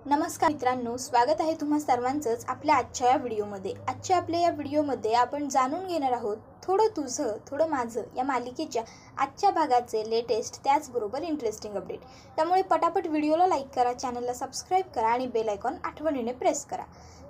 नमस्कार मित्रांनो, स्वागत आहे तुम्हा सर्वांचंच आपल्या आजच्या या व्हिडिओमध्ये। आपल्या या व्हिडिओमध्ये आपण जाणून घेणार आहोत थोडं तुझं थोडं माझं या मालिकेच्या आजच्या भागाचे लेटेस्ट त्याचबरोबर इंटरेस्टिंग अपडेट। त्यामुळे पटापट व्हिडिओला लाईक करा, चॅनलला सबस्क्राईब करा आणि बेल आयकॉन आठवणीने प्रेस करा।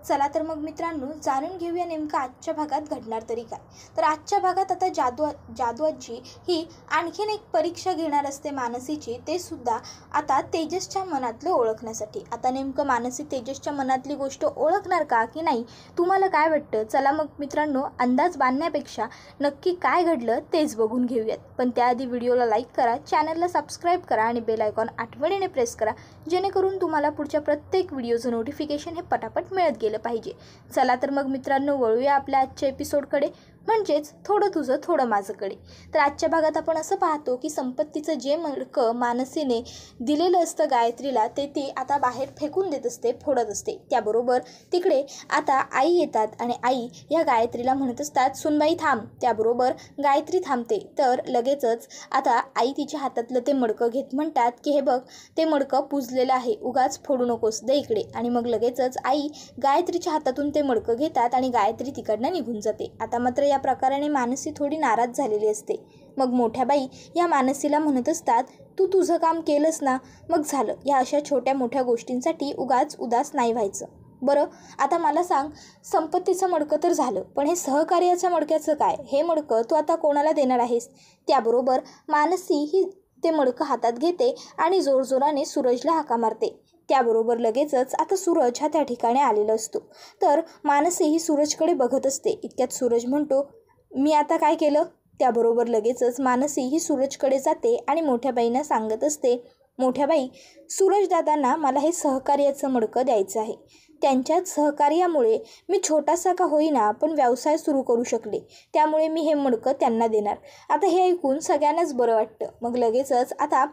चला तर मग मित्रांनो, जाणून घेऊया नेमकं आजच्या भागात घडणार तरी काय। तर आजच्या भागात आता जादू आजी ही आणखीन एक परीक्षा घेणार असते मानसीची, ते सुद्धा आता तेजसच्या मनातलं ओळखण्यासाठी। आता नेमकं मानसी तेजसच्या मनातली गोष्ट ओळखणार का की नाही, तुम्हाला काय वाटतं? चला मग मित्रांनो, अंदाज बांधण्यापेक्षा नक्की काय घडलं तेच बघून घेऊयात। पण त्याआधी व्हिडिओला लाईक करा, चॅनलला सबस्क्राईब करा आणि बेल आयकॉन आठवणीने प्रेस करा, जेणेकरून तुम्हाला पुढच्या प्रत्येक व्हिडिओचं नोटिफिकेशन हे पटापट मिळत गेलं पाहिजे। चला तर मग मित्रांनो, वळूया आपल्या आजच्या एपिसोडकडे, म्हणजेच थोडं तुझं थोडं माझंकडे। तर आजच्या भागात आपण असं पाहतो की संपत्तीचं जे मडकं मानसीने दिलेलं असतं गायत्रीला, ते ती आता बाहेर फेकून देत असते, फोडत असते। त्याबरोबर तिकडे आता आई येतात आणि आई ह्या गायत्रीला म्हणत असतात, सुनबाई थांब। त्याबरोबर गायत्री थांबते, तर लगेचच आता आई तिच्या हातातलं ते मडकं घेत म्हणतात की हे बघ, ते मडकं पुजलेलं आहे, उगाच फोडू नकोस, दे इकडे। आणि मग लगेचच आई गायत्रीच्या हातातून ते मडकं घेतात आणि गायत्री तिकडनं निघून जाते। आता मात्र या प्रकाराने मानसी थोडी नाराज झालेली असते। मग मोठ्या बाई या मानसीला म्हणत असतात, तू तुझं काम केलंस ना, मग झालं, या अशा छोट्या मोठ्या गोष्टींसाठी उगाच उदास नाही व्हायचं। बरं, आता मला सांग, संपत्तीचं मडकं तर झालं, पण हे सहकार्याच्या मडक्याचं काय? हे मडकं तू आता कोणाला देणार आहेस? त्याबरोबर मानसी ही ते मडकं हातात घेते आणि जोरजोराने सूरजला हाका मारते। त्याबरोबर लगेचच आता सूरज हा त्या ठिकाणी आलेला असतो। तर मानसी ही सूरजकडे बघत असते। इतक्यात सूरज म्हणतो, मी आता काय केलं? त्याबरोबर लगेचच मानसी ही सूरजकडे जाते आणि मोठ्या बाईंना सांगत असते, मोठ्या बाई, सूरज दादांना मला हे सहकार्याचं मडकं द्यायचं आहे। त्यांच्याच सहकार्यामुळे मी छोटासा का होईना पण व्यवसाय सुरू करू शकले, त्यामुळे मी हे मडकं त्यांना देणार। आता हे ऐकून सगळ्यांनाच बरं वाटतं। मग लगेचच आता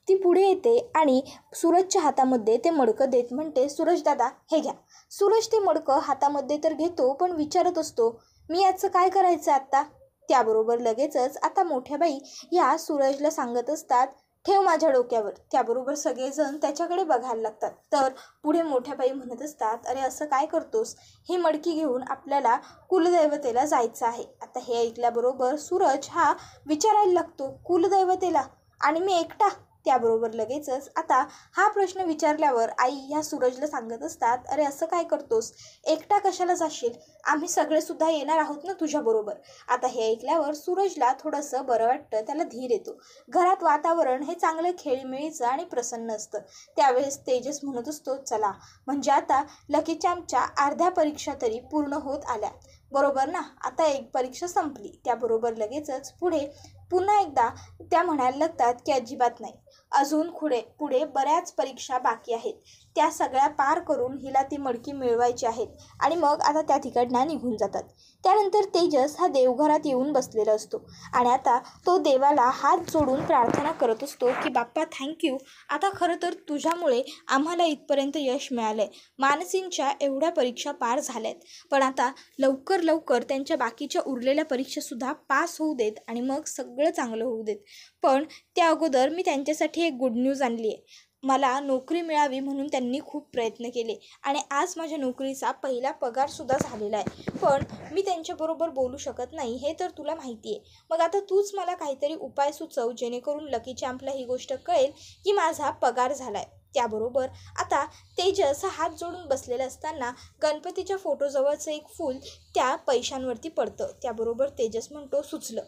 ती पुढे येते आणि सूरजच्या हातामध्ये ते मडकं देत म्हणते, सूरज दादा हे घ्या। सूरज ते मडकं हातामध्ये तर घेतो, पण विचारत असतो, मी याचं काय करायचं आत्ता? त्याबरोबर लगेचच आता मोठ्या बाई या सूरजला सांगत असतात, ठेव माझ्या डोक्यावर। त्याबरोबर सगळेजण त्याच्याकडे बघायला लागतात। तर पुढे मोठ्या बाई म्हणत असतात, अरे असं काय करतोस? ही मडकी घेऊन आपल्याला कुलदैवतेला जायचं आहे। आता हे ऐकल्याबरोबर सूरज हा विचारायला लागतो, कुलदैवतेला? आणि मी एकटा? त्याबरोबर लगेचच आता हा प्रश्न विचारल्यावर आई ह्या सूरजला सांगत असतात, अरे असं काय करतोस? एकटा कशाला जाशील? आम्ही सगळे सुद्धा येणार आहोत ना तुझ्याबरोबर। आता हे ऐकल्यावर सूरजला थोडंसं बरं वाटतं, त्याला धीर येतो। घरात वातावरण हे चांगलं खेळीमेळीचं आणि प्रसन्न असतं। त्यावेळेस तेजस म्हणत असतो, चला, म्हणजे आता लकीचॅम्पच्या अर्ध्या परीक्षा तरी पूर्ण होत आल्या, बरोबर ना? आता एक परीक्षा संपली। त्याबरोबर लगेचच पुन्हा एकदा त्या म्हणायला लागतात की अजिबात नाही, अजून पुढे बऱ्याच परीक्षा बाकी आहेत, त्या सगळ्या पार करून हिला ती मडकी मिळवायची आहेत। आणि मग आता त्या ठिकाणं निघून जातात। त्यानंतर तेजस हा देवघरात येऊन बसलेला असतो आणि आता तो देवाला हात जोडून प्रार्थना करत असतो की बाप्पा थँक्यू, आता खरं तर तुझ्यामुळे आम्हाला इथपर्यंत यश मिळालं आहे। मानसींच्या एवढ्या परीक्षा पार झाल्यात, पण आता लवकर त्यांच्या बाकीच्या उरलेल्या परीक्षासुद्धा पास होऊ देत आणि मग सगळं चांगलं होऊ देत। पण त्या अगोदर मी त्यांच्यासाठी एक गुड न्यूज आणली आहे। मला नोकरी मिळावी म्हणून त्यांनी खूप प्रयत्न केले आणि आज माझ्या नोकरीचा पहिला पगारसुद्धा झालेला आहे, पण मी त्यांच्याबरोबर बोलू शकत नाही, हे तर तुला माहिती आहे। मग आता तूच मला काहीतरी उपाय सुचव, जेणेकरून लकी चॅम्पला ही गोष्ट कळेल की माझा पगार झाला आहे। त्याबरोबर आता तेजस हा हात जोडून बसलेला असताना गणपतीच्या फोटोजवळचं एक फूल त्या पैशांवरती पडतं। त्याबरोबर तेजस म्हणतो, सुचलं,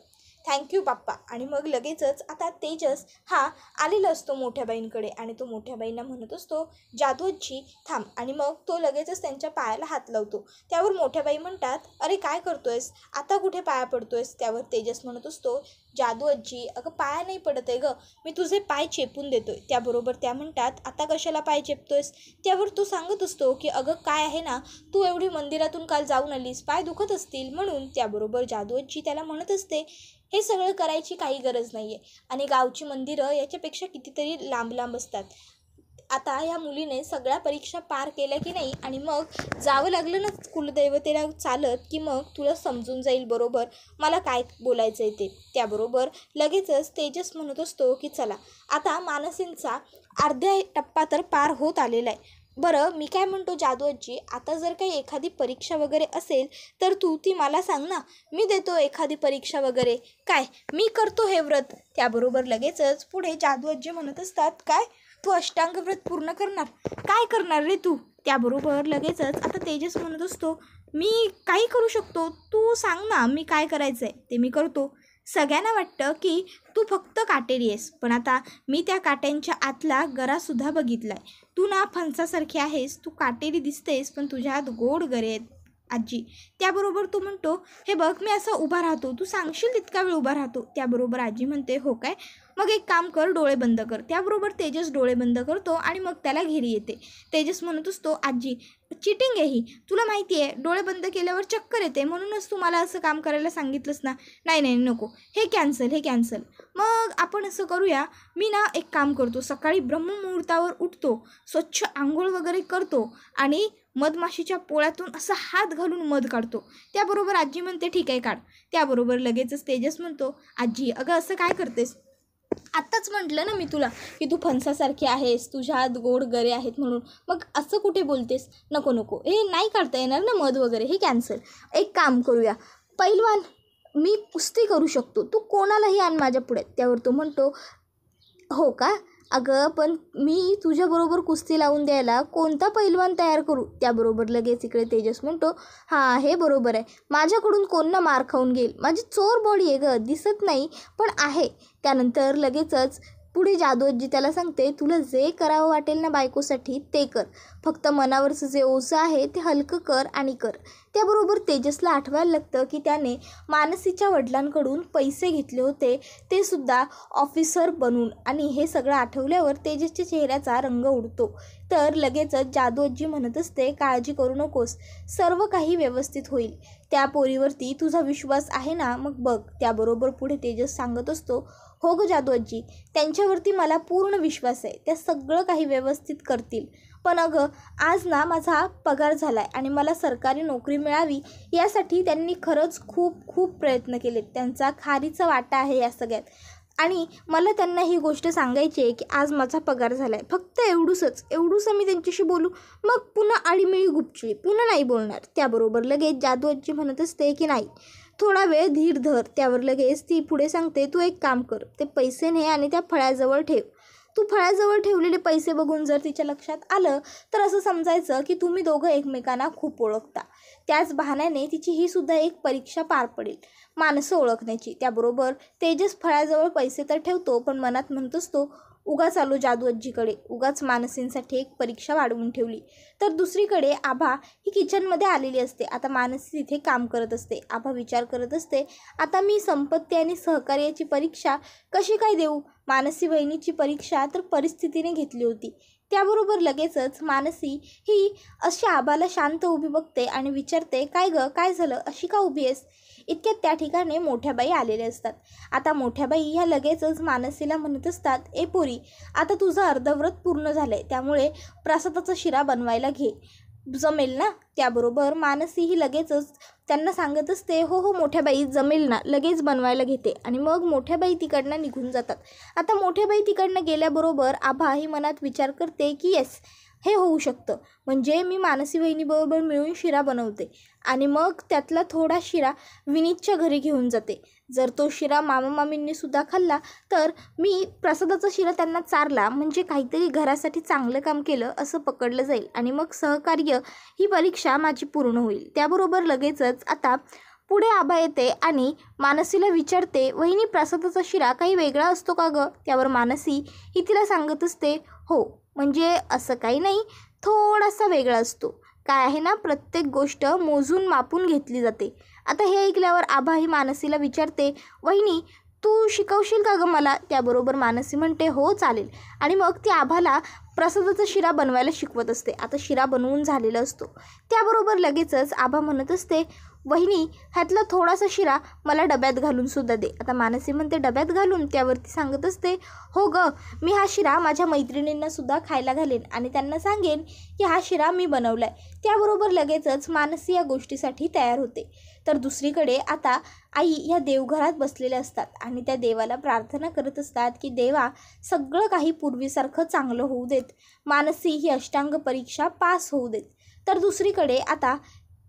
थँक्यू बाप्पा। आणि मग लगेचच आता तेजस हा आलेला असतो मोठ्या बाईंकडे आणि तो मोठ्या बाईंना म्हणत असतो, जादू आजी थांब। आणि मग तो लगेचच त्यांच्या पायाला हात लावतो। त्यावर मोठ्या बाई म्हणतात, अरे काय करतोयस, आता कुठे पाया पडतोयस? त्यावर तेजस म्हणत असतो, जादू आजी अगं पाया नाही पडत आहे गं, मी तुझे पाय चेपून देतोय। त्याबरोबर त्या म्हणतात, आता कशाला पाय चेपतोयस? त्यावर तो सांगत असतो की अगं काय आहे ना, तू एवढी मंदिरातून काल जाऊन आलीस, पाय दुखत असतील म्हणून। त्याबरोबर जादू आजी त्याला म्हणत असते, हे सगळं करायची काही गरज नाही आहे आणि गावची मंदिरं याच्यापेक्षा कितीतरी लांब असतात। आता या मुलीने सगळ्या परीक्षा पार केल्या की नाही आणि मग जावं लागलं ना कुलदैवतेला चालत, की मग तुला समजून जाईल बरोबर मला काय बोलायचं आहे ते। त्याबरोबर लगेचच तेजस म्हणत असतो की चला, आता मानसींचा अर्धा टप्पा तर पार होत आलेला आहे, बरं मी काय म्हणतो जादू आजी, आता जर काही एखादी परीक्षा वगैरे असेल तर तू ती मला सांग ना, मी देतो एखादी परीक्षा वगैरे. काय मी करतो हे व्रत. त्याबरोबर लगेचच पुढे जादू आजी म्हणत असतात, काय तू अष्टांग व्रत पूर्ण करणार? काय करणार रे तू? त्याबरोबर लगेचच आता तेजस म्हणत असतो, मी काही करू शकतो, तू सांग ना मी काय करायचं आहे ते मी करतो. सगळ्यांना वाटतं की तू फक्त काटेरी आहेस, पण आता मी त्या काट्यांच्या आतला गरासुद्धा बघितला आहे. तू ना फणसासारखी आहेस, तू काटेरी दिसतेस, पण तुझ्या हात गोड गरे आहेत आजी. त्याबरोबर तो म्हणतो, हे बघ मी असा उभा राहतो, तू सांगशील तितका वेळ उभा राहतो. त्याबरोबर आजी म्हणते, हो काय, मग एक काम कर, डोळे बंद कर. त्याबरोबर तेजस डोळे बंद करतो आणि मग त्याला घेरी येते. तेजस म्हणत असतो, आजी चिटिंग आहे ही, तुला माहिती आहे डोळे बंद केल्यावर चक्कर येते, म्हणूनच तू मला असं काम करायला सांगितलंस ना. नाही नाही नको, हे कॅन्सल. मग आपण असं करूया, मी ना एक काम करतो, सकाळी ब्रह्ममुहूर्तावर उठतो, स्वच्छ आंघोळ वगैरे करतो आणि मधमाशीच्या पोळ्यातून असा हात घालून मध काढतो. त्याबरोबर आजी म्हणते, ठीक आहे काढ. त्याबरोबर लगेचच तेजस म्हणतो, आजी अगं असं काय करतेस? आत्ताच म्हटलं ना मी तुला की तू फणसासारखी आहेस, तुझ्या हात गोड गरे आहेत म्हणून, मग असं कुठे बोलतेस? नको हे नाही काढता येणार ना मध वगैरे, हे कॅन्सल. एक काम करूया, पैलवान मी कुस्ती करू शकतो, तू कोणालाही आण माझ्या पुढे. त्यावर तो म्हणतो, हो का अगं, पण मी तुझ्याबरोबर कुस्ती लावून द्यायला कोणता पैलवान तयार करू? त्याबरोबर लगेच इकडे तेजस म्हणतो, हां हे बरोबर आहे, माझ्याकडून कोण ना मार खाऊन घेईल, माझी चोर बॉडी आहे गं, दिसत नाही पण आहे. त्यानंतर लगेचच पुढे जादू आजी त्याला सांगते, तुला जे करावं वाटेल ना बायकोसाठी ते कर, फक्त मनावरचं जे ओझं आहे ते हलकं कर आणि कर. त्याबरोबर तेजसला आठवायला लागतं की त्याने मानसीच्या वडिलांकडून पैसे घेतले होते, ते सुद्धा ऑफिसर बनून. आणि हे सगळं आठवल्यावर तेजसच्या चेहऱ्याचा रंग उडतो. तर लगेचच जादू आजी म्हणत असते, काळजी करू नकोस, सर्व काही व्यवस्थित होईल, त्या पोरीवरती तुझा विश्वास आहे ना, मग बघ. त्याबरोबर पुढे तेजस सांगत असतो, हो गं जादू आजी, त्यांच्यावरती मला पूर्ण विश्वास आहे, त्या सगळं काही व्यवस्थित करतील. पण अगं आज ना माझा पगार झाला आहे आणि मला सरकारी नोकरी मिळावी यासाठी त्यांनी खरंच खूप प्रयत्न केलेत, त्यांचा खारीचा वाटा आहे या सगळ्यात. आणि मला त्यांना ही गोष्ट सांगायची आहे की आज माझा पगार झाला आहे, फक्त एवढूसं मी त्यांच्याशी बोलू, मग पुन्हा आळीमिळी गुपचुळी, पुन्हा नाही बोलणार. त्याबरोबर लगेच जादू आजी म्हणत असते की नाही, थोडा वेळ धीर धर. त्यावर लगेच ती पुढे सांगते, तू एक काम कर, ते पैसे ने आणि त्या फळ्याजवळ ठेव. तू फळ्याजवळ ठेवलेले पैसे बघून जर तिच्या लक्षात आलं तर असं समजायचं की तुम्ही दोघं एकमेकांना खूप ओळखता. त्याच बहाण्याने तिची ही सुद्धा एक परीक्षा पार पडेल, माणसं ओळखण्याची. त्याबरोबर तेजस फळ्याजवळ पैसे तर ठेवतो, पण मनात म्हणत असतो, उगाच आलो जादू आजीकडे, उगाच मानसींसाठी एक परीक्षा वाढवून ठेवली. तर दुसरीकडे आभा ही किचनमध्ये आलेली असते. आता मानसी तिथे काम करत असते. आभा विचार करत असते, आता मी संपत्ती आणि सहकार्याची परीक्षा कशी काय देऊ? मानसी बहिणीची परीक्षा तर परिस्थितीने घेतली होती. त्याबरोबर लगेचच मानसी ही अशी आभाला शांत उभी बघते आणि विचारते, काय गं काय झालं, अशी का उभी आहेस? इतक्यात त्या ठिकाणी मोठ्याबाई आलेल्या असतात. आता मोठ्याबाई ह्या लगेचच मानसीला म्हणत असतात, ए पोरी, आता तुझं अर्धव्रत पूर्ण झालं आहे, त्यामुळे प्रसादाचा शिरा बनवायला घे, जमेल ना? त्याबरोबर मानसी ही लगेचच त्यांना सांगत असते, हो मोठ्याबाई जमेल ना, लगेच बनवायला घेते. आणि मग मोठ्याबाई तिकडनं निघून जातात. आता मोठ्याबाई तिकडनं गेल्याबरोबर आभा ही मनात विचार करते की येस, हे होऊ शकतं, म्हणजे मी मानसी बहिणीबरोबर मिळून शिरा बनवते आणि मग त्यातला थोडा शिरा विनीतच्या घरी घेऊन जाते. जर तो शिरा मामा मामींनी सुद्धा खाल्ला तर मी प्रसादाचा शिरा त्यांना चारला, म्हणजे काहीतरी घरासाठी चांगलं काम केलं असं पकडलं जाईल आणि मग सहकार्य ही परीक्षा माझी पूर्ण होईल. त्याबरोबर लगेचच आता पुढे आभा येते आणि मानसीला विचारते, वहिनी प्रसादाचा शिरा काही वेगळा असतो का गं? त्यावर मानसी ही तिला सांगत असते, हो म्हणजे असं काही नाही, थोडासा वेगळा असतो. काय आहे ना, प्रत्येक गोष्ट मोजून मापून घेतली जाते. आता हे ऐकल्यावर आभा ही मानसीला विचारते, वहिनी तू शिकवशील का गं मला? त्याबरोबर मानसी म्हणते, हो चालेल. आणि मग ती आभाला प्रसादाचा शिरा बनवायला शिकवत असते. आता शिरा बनवून झालेला असतो. त्याबरोबर लगेचच आभा म्हणत असते, वहिनी ह्यातला थोडासा शिरा मला डब्यात घालून सुद्धा दे. आता मानसी म्हणते, डब्यात घालून? त्यावरती सांगत असते, हो गं, मी हा शिरा माझ्या मैत्रिणींना सुद्धा खायला घालेन आणि त्यांना सांगेन की हा शिरा मी बनवला आहे. त्याबरोबर लगेचच मानसी या गोष्टीसाठी तयार होते. तर दुसरीकडे आता आई ह्या देवघरात बसलेल्या असतात आणि त्या देवाला प्रार्थना करत असतात की देवा सगळं काही पूर्वीसारखं चांगलं होऊ देत मानसी ही अष्टांग परीक्षा पास होऊ देत. तर दुसरीकडे आता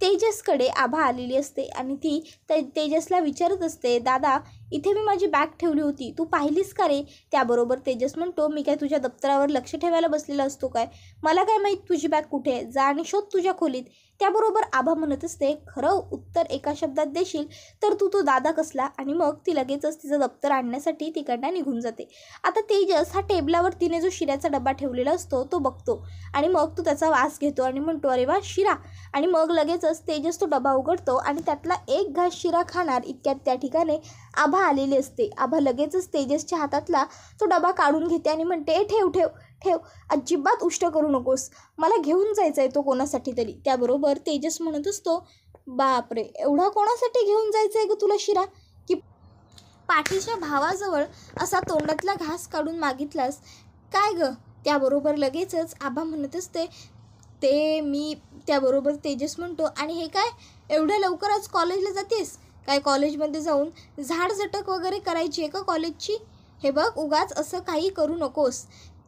तेजसकडे आभा आलेली असते आणि ती तेजसला विचारत असते, दादा इथे मी माझी बॅग ठेवली होती, तू पाहिलीस का रे? त्याबरोबर तेजस म्हणतो, मी काय तुझ्या दप्तरावर लक्ष ठेवायला बसलेला असतो काय? मला काय माहीत तुझी बॅग कुठे आहे, जा आणि शोध तुझ्या खोलीत. त्याबरोबर आभा म्हणत असते, खरं उत्तर एका शब्दात देशील तर तू तो दादा कसला? आणि मग ती लगेचच तिचं दप्तर आणण्यासाठी तिकडनं निघून जाते. आता तेजस हा टेबलावर तिने जो शिऱ्याचा डबा ठेवलेला असतो तो बघतो आणि मग तो त्याचा वास घेतो आणि म्हणतो, अरे वा शिरा. आणि मग लगेचच तेजस तो डबा उघडतो आणि त्यातला एक घास शिरा खाणार इतक्यात त्या ठिकाणी आभा आलेली असते. आभा लगेचच तेजसच्या हातातला तो डबा काढून घेते आणि म्हणते, ठेव ठेव ठेव, अजिबात उष्ट करू नकोस, मला घेऊन जायचं आहे तो कोणासाठी तरी. त्याबरोबर तेजस म्हणत असतो, बापरे एवढा कोणासाठी घेऊन जायचं आहे ग तुला शिरा, की पाठीच्या भावाजवळ असा तोंडातला घास काढून मागितलास काय ग? त्याबरोबर लगेचच आभा म्हणत असते, ते मी. त्याबरोबर तेजस म्हणतो, आणि हे काय एवढ्या लवकर आज कॉलेजला जातेस काय? कॉलेजमध्ये जाऊन झाडझटक वगैरे करायची आहे का कॉलेजची? हे बघ उगाच असं काही करू नकोस,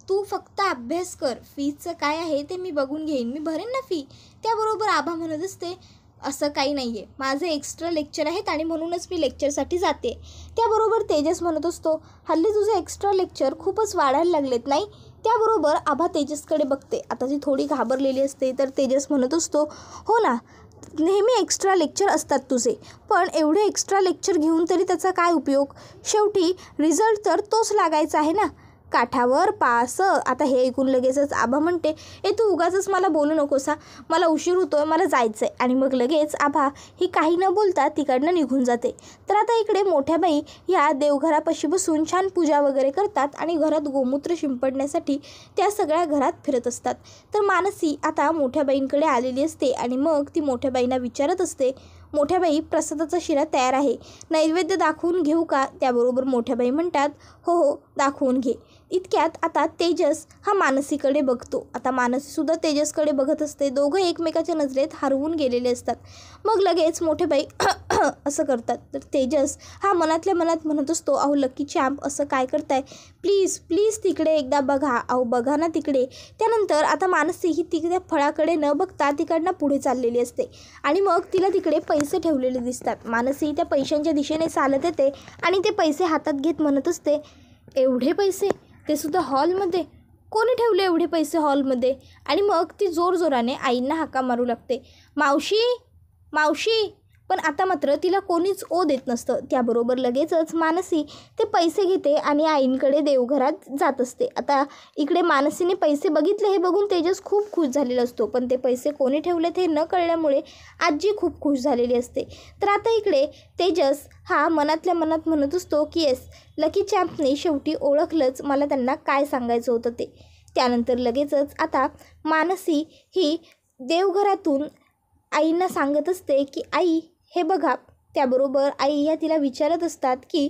तू फक्त अभ्यास कर, फीचं काय आहे ते मी बघून घेईन, मी भरेन ना फी. त्याबरोबर आभा म्हणत असते, असं काही नाही आहे, माझे एक्स्ट्रा लेक्चर आहेत आणि म्हणूनच मी लेक्चरसाठी जाते. त्याबरोबर तेजस म्हणत असतो, हल्ली तुझे एक्स्ट्रा लेक्चर खूपच वाढायला लागलेत नाही? त्याबरोबर आभा तेजसकडे बघते. आता ती थोडी घाबरलेली असते. तर तेजस म्हणत असतो, हो ना नेहमी एक्स्ट्रा लेक्चर असतात तुझे, पण एवढे एक्स्ट्रा लेक्चर घेऊन तरी त्याचा काय उपयोग? शेवटी रिझल्ट तर तोच लागायचा आहे ना, काठावर पास. आता हे ऐकून लगेचच आभा म्हणते, तू उगाचच मला बोलू नकोस हा, मला उशीर होतोय, मला जायचं आहे. आणि मग लगेच आभा ही काही न बोलता तिकडनं निघून जाते. तर आता इकडे मोठ्या बाई ह्या देवघरापाशी बसून छान पूजा वगैरे करतात आणि घरात गोमूत्र शिंपडण्यासाठी त्या सगळ्या घरात फिरत असतात. तर मानसी आता मोठ्या बाईंकडे आलेली असते आणि मग ती मोठ्या बाईंना विचारत असते, मोठ्या बाई प्रसादाचा शिरा तयार आहे, नैवेद्य दाखवून घेऊ का? त्याबरोबर मोठ्या बाई म्हणतात, हो हो दाखवून घे. इतक्यात आता तेजस हा मानसीकडे बघतो. आता मानसीसुद्धा तेजसकडे बघत असते. दोघं एकमेकाच्या नजरेत हरवून गेलेले असतात. मग लगेच मोठे बाई असं करतात. तर तेजस हा मनातल्या मनात म्हणत असतो, अहो लकी चॅम्प असं काय करताय, प्लीज प्लीज तिकडे एकदा बघा, अहो बघा ना तिकडे. त्यानंतर आता मानसी ही तिकडे फळाकडे न बघता तिकडनं पुढे चाललेली असते आणि मग तिला तिकडे पैसे ठेवलेले दिसतात. मानसी त्या पैशांच्या दिशेने चालत येते आणि ते पैसे हातात घेत म्हणत असते, एवढे पैसे, ते सुद्धा हॉलमध्ये, कोणी ठेवले एवढे पैसे हॉलमध्ये? आणि मग ती जोरजोराने आईंना हाका मारू लागते, मावशी मावशी. पण आता मात्र तिला कोणीच ओ देत नसतं. त्याबरोबर लगेचच मानसी ते पैसे घेते आणि आईंकडे देवघरात जात असते. आता इकडे मानसीने पैसे बघितले हे बघून तेजस खूप खुश झालेला असतो, पण ते पैसे कोणी ठेवलेत हे न कळल्यामुळे आजी खूप खुश झालेली असते. तर आता इकडे तेजस हा मनातल्या मनात म्हणत असतो की येस, लकी चॅम्पने शेवटी ओळखलंच मला त्यांना काय सांगायचं होतं ते. त्यानंतर लगेचच आता मानसी ही देवघरातून आईंना सांगत असते की आई हे बघा. त्याबरोबर आई ह्या तिला विचारत असतात की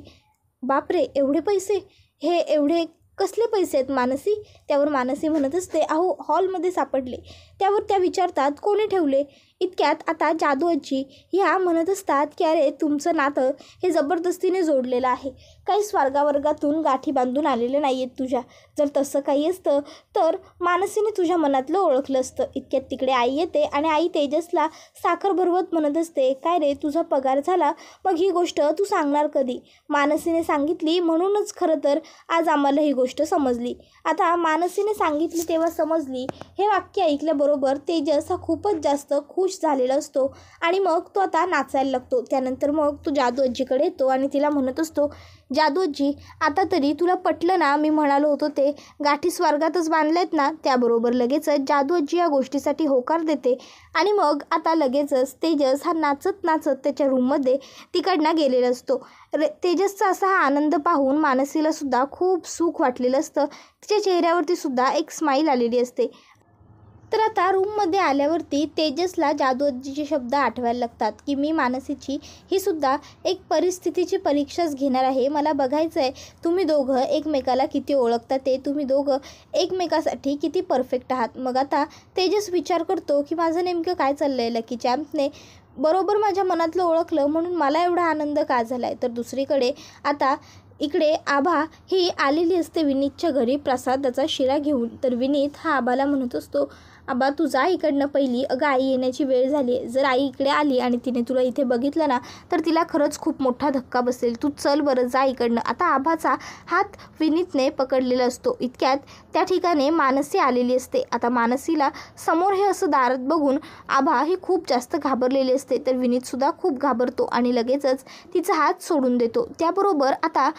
बापरे एवढे पैसे, हे एवढे कसले पैसे आहेत मानसी? त्यावर मानसी म्हणत असते, अहो हॉलमध्ये सापडले. त्यावर त्या विचारतात, कोणी ठेवले? इतक्यात आता जादू आजी ह्या म्हणत असतात की अरे तुमचं नातं हे जबरदस्तीने जोडलेलं आहे, काही स्वर्गावर्गातून गाठी बांधून आलेले नाही आहेत तुझ्या. जर तसं काही असतं तर मानसीने तुझ्या मनातलं ओळखलं असतं. इतक्यात तिकडे आई येते आणि आई तेजसला साखर भरवत म्हणत असते, काय रे तुझा पगार झाला, मग ही गोष्ट तू सांगणार कधी? मानसीने सांगितली म्हणूनच खरं तर आज आम्हाला ही गोष्ट समजली. आता मानसीने सांगितली तेव्हा समजली हे वाक्य ऐकल्याबरोबर तेजस हा खूपच जास्त खुश झालेला असतो आणि मग तो आता नाचायला लागतो. त्यानंतर मग तो जादू आजीकडे येतो आणि तिला म्हणत असतो, जादू आजी आता तरी तुला पटलं ना मी म्हणालो होतो ते, गाठी स्वर्गातच बांधलेत ना? त्याबरोबर लगेचच जादू आजी या गोष्टीसाठी होकार देते आणि मग आता लगेचच तेजस हा नाचत नाचत त्याच्या रूममध्ये तिकडनं गेलेला असतो. तेजसचा असा हा आनंद पाहून मानसीला सुद्धा खूप सुख वाटलेलं असतं. तिच्या चेहऱ्यावरती सुद्धा एक स्माईल आलेली असते. तर आता रूममध्ये आल्यावरती तेजसला जादू आजीचे शब्द आठवायला लागतात की मी मानसीची ही सुद्धा एक परिस्थितीची परीक्षाच घेणार आहे. मला बघायचं आहे तुम्ही दोघं एकमेकाला किती ओळखता ते, तुम्ही दोघं एकमेकासाठी किती परफेक्ट आहात. मग आता तेजस विचार करतो की माझं नेमकं काय चाललं आहे, लकी चॅम्पने बरोबर माझ्या मनातलं ओळखलं म्हणून मला एवढा आनंद का झाला आहे. तर दुसरीकडे आता इकडे आभा ही आलेली असते विनीतच्या घरी प्रसादाचा शिरा घेऊन. तर विनीत हा आबाला म्हणत असतो, आबा तू जा इकडनं पहिली, अगं आई येण्याची वेळ झाली आहे. जर आई इकडे आली आणि तिने तुला इथे बघितलं ना तर तिला खरंच खूप मोठा धक्का बसेल. तू चल बरं, जा इकडनं. आता आभाचा हात विनीतने पकडलेला असतो. इतक्यात त्या ठिकाणी मानसी आलेली असते. आता मानसीला समोर हे असं दारात बघून आभा ही खूप जास्त घाबरलेली असते. तर विनीतसुद्धा खूप घाबरतो आणि लगेचच तिचा हात सोडून देतो. त्याबरोबर आता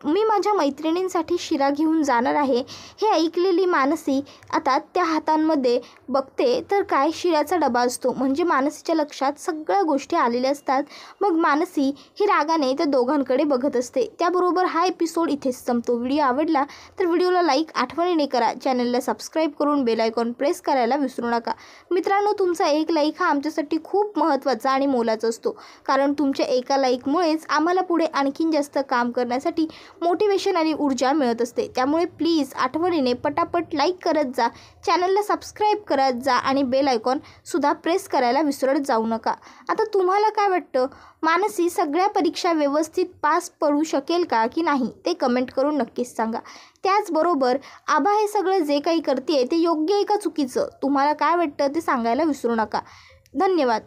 मी माझ्या मैत्रिणींसाठी शिरा घेऊन जाणार आहे हे ऐकलेली मानसी आता त्या हातांमध्ये बघते तर काय शिऱ्याचा डबा असतो. म्हणजे मानसीच्या लक्षात सगळ्या गोष्टी आलेल्या असतात. मग मानसी ही रागाने त्या दोघांकडे बघत असते. त्याबरोबर हा एपिसोड इथेच संपतो. व्हिडिओ आवडला तर व्हिडिओला लाईक आठवणीने करा. चॅनलला सबस्क्राईब करून बेल आयकॉन प्रेस करायला विसरू नका. मित्रांनो, तुमचा एक लाईक हा आमच्यासाठी खूप महत्त्वाचा आणि मोलाचा असतो. कारण तुमच्या एका लाईकमुळेच आम्हाला पुढे आणखीन जास्त काम करण्यासाठी मोटिवेशन आणि ऊर्जा मिळत असते. त्यामुळे प्लीज आठवणीने पटापट लाईक करत जा, चॅनलला सबस्क्राईब करत जा आणि बेल आयकॉन सुद्धा प्रेस करायला विसरत जाऊ नका. आता तुम्हाला काय वाटतं, मानसी सगळ्या परीक्षा व्यवस्थित पास पडू शकेल का की नाही ते कमेंट करून नक्कीच सांगा. त्याचबरोबर आभा हे सगळं जे काही करते ते योग्य आहे का चुकीचं, तुम्हाला काय वाटतं ते सांगायला विसरू नका. धन्यवाद.